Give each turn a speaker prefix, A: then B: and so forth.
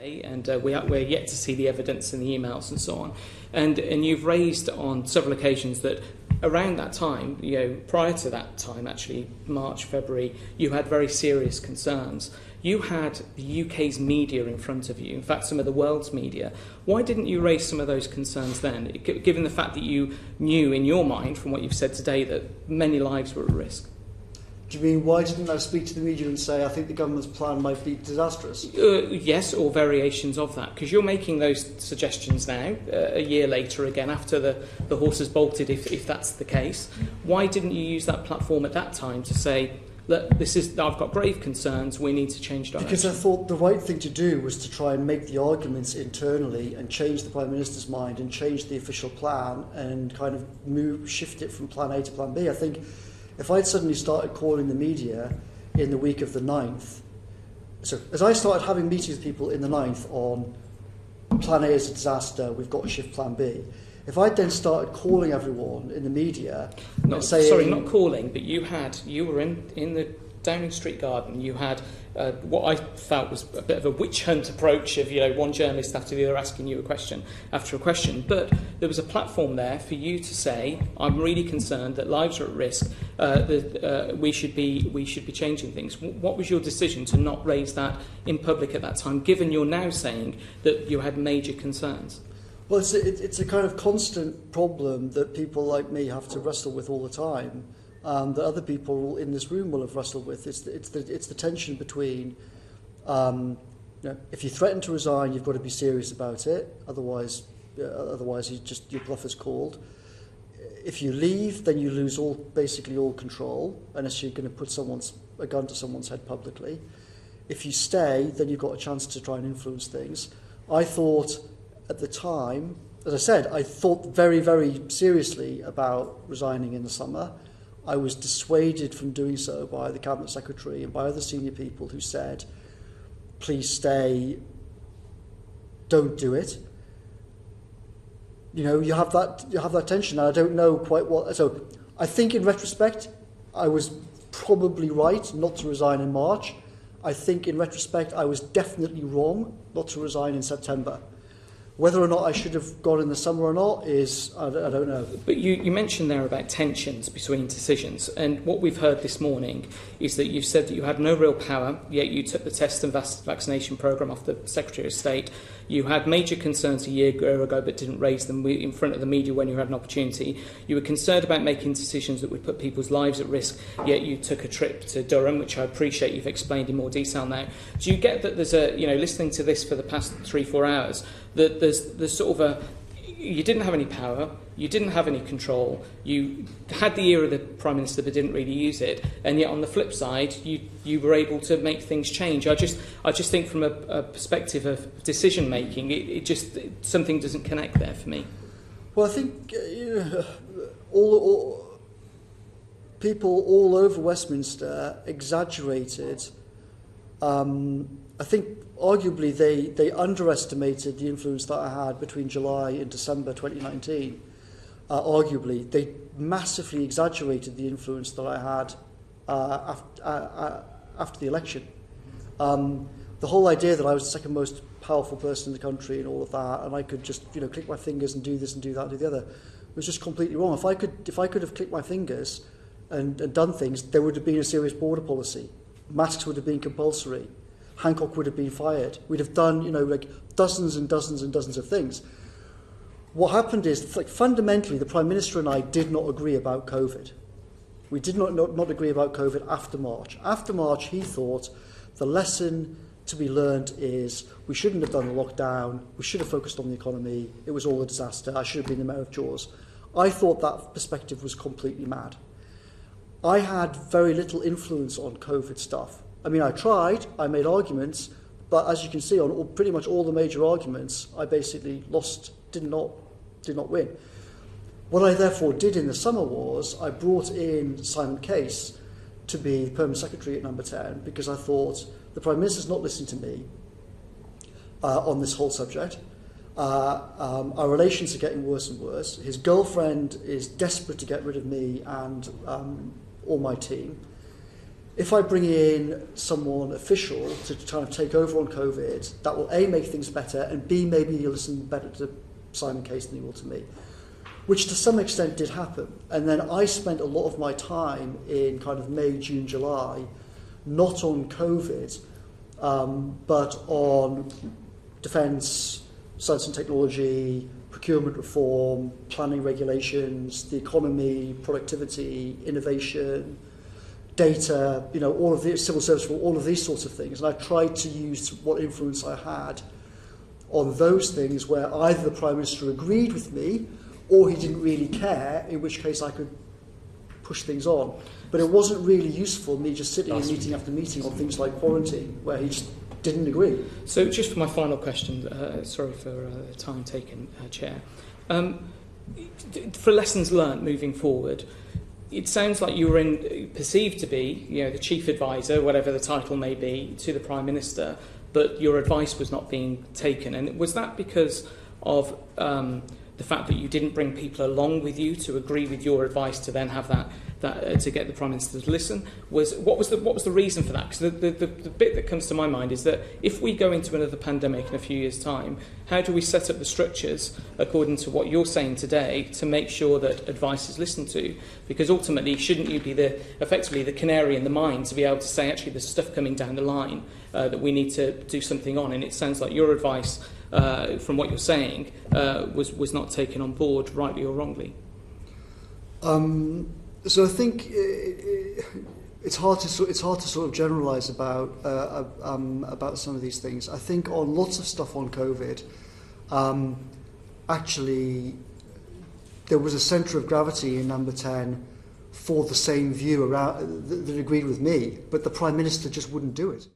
A: today, and we're yet to see the evidence and the emails and so on. And you've raised on several occasions that around that time, prior to that time, actually, March, February, you had very serious concerns. You had the UK's media in front of you, in fact, some of the world's media. Why didn't you raise some of those concerns then, given the fact that you knew in your mind, from what you've said today, that many lives were at risk?
B: Do you mean, why didn't I speak to the media and say, I think the government's plan might be disastrous?
A: Yes, or variations of that. Because you're making those suggestions now, a year later again, after the horse has bolted, if that's the case. Why didn't you use that platform at that time to say, look, I've got grave concerns, we need to change direction?
B: Because I thought the right thing to do was to try and make the arguments internally and change the Prime Minister's mind and change the official plan and kind of shift it from plan A to plan B. I think if I'd suddenly started calling the media in the week of the 9th, so as I started having meetings with people in the 9th on plan A is a disaster, we've got to shift plan B, if I'd then started calling everyone in the media and saying...
A: Sorry, not calling, but you were in the Downing Street garden, you had what I felt was a bit of a witch hunt approach of one journalist after the other asking you a question after a question, but there was a platform there for you to say, I'm really concerned that lives are at risk, that we should be changing things. What was your decision to not raise that in public at that time, given you're now saying that you had major concerns?
B: Well, it's a kind of constant problem that people like me have to wrestle with all the time. That other people in this room will have wrestled with. It's the tension between, if you threaten to resign, you've got to be serious about it. Otherwise, your bluff is called. If you leave, then you lose basically all control, unless you're going to put a gun to someone's head publicly. If you stay, then you've got a chance to try and influence things. I thought at the time, as I said, I thought very, very seriously about resigning in the summer. I was dissuaded from doing so by the Cabinet Secretary and by other senior people who said, please stay, don't do it. You have that tension, and I don't know quite what... So I think in retrospect, I was probably right not to resign in March. I think in retrospect, I was definitely wrong not to resign in September. Whether or not I should have gone in the summer or not I don't know.
A: But you mentioned there about tensions between decisions, and what we've heard this morning is that you've said that you had no real power, yet you took the test and vaccination programme off the Secretary of State. You had major concerns a year ago but didn't raise them in front of the media when you had an opportunity. You were concerned about making decisions that would put people's lives at risk, yet you took a trip to Durham, which I appreciate you've explained in more detail now. Do you get that there's listening to this for the past 3-4 hours, that there's sort of a... You didn't have any power, you didn't have any control, you had the ear of the Prime Minister but didn't really use it, and yet on the flip side, you were able to make things change. I just think from a perspective of decision-making, it just something doesn't connect there for me.
B: Well, I think all people all over Westminster exaggerated. I think arguably they underestimated the influence that I had between July and December 2019. Arguably, they massively exaggerated the influence that I had after the election. The whole idea that I was the second most powerful person in the country and all of that, and I could just click my fingers and do this and do that and do the other, was just completely wrong. If I could have clicked my fingers and done things, there would have been a serious border policy. Masks would have been compulsory. Hancock would have been fired. We'd have done, dozens and dozens and dozens of things. What happened is, fundamentally, the Prime Minister and I did not agree about COVID. We did not agree about COVID after March. After March, he thought the lesson to be learned is we shouldn't have done the lockdown. We should have focused on the economy. It was all a disaster. I should have been the Mayor of Jaws. I thought that perspective was completely mad. I had very little influence on COVID stuff. I mean, I tried, I made arguments, but as you can see, on pretty much all the major arguments, I basically lost, did not win. What I therefore did in the summer was I brought in Simon Case to be Permanent Secretary at Number 10 because I thought the Prime Minister's not listening to me on this whole subject. Our relations are getting worse and worse. His girlfriend is desperate to get rid of me and all my team. if I bring in someone official to kind of take over on COVID, that will A, make things better, and B, maybe he'll listen better to Simon Case than he will to me, which to some extent did happen. And then I spent a lot of my time in kind of May, June, July, not on COVID, but on defence, science and technology, procurement reform, planning regulations, the economy, productivity, innovation, data, all of the civil service, all of these sorts of things. And I tried to use what influence I had on those things where either the Prime Minister agreed with me or he didn't really care, in which case I could push things on. But it wasn't really useful me just sitting in meeting after meeting on things like quarantine, where he just didn't agree.
A: So just for my final question, sorry for the time taken, Chair. For lessons learnt moving forward, it sounds like you were perceived to be, the chief advisor, whatever the title may be, to the Prime Minister, but your advice was not being taken. And was that because of the fact that you didn't bring people along with you to agree with your advice to then have that to get the Prime Minister to listen? What was the reason for that? Because the bit that comes to my mind is that if we go into another pandemic in a few years' time, how do we set up the structures according to what you're saying today to make sure that advice is listened to? Because ultimately, shouldn't you be effectively the canary in the mine to be able to say, actually, there's stuff coming down the line that we need to do something on? And it sounds like your advice, from what you're saying, was not taken on board, rightly or wrongly.
B: So I think it's hard to sort of generalise about some of these things. I think on lots of stuff on COVID, actually there was a centre of gravity in Number 10 for the same view around that agreed with me, but the Prime Minister just wouldn't do it.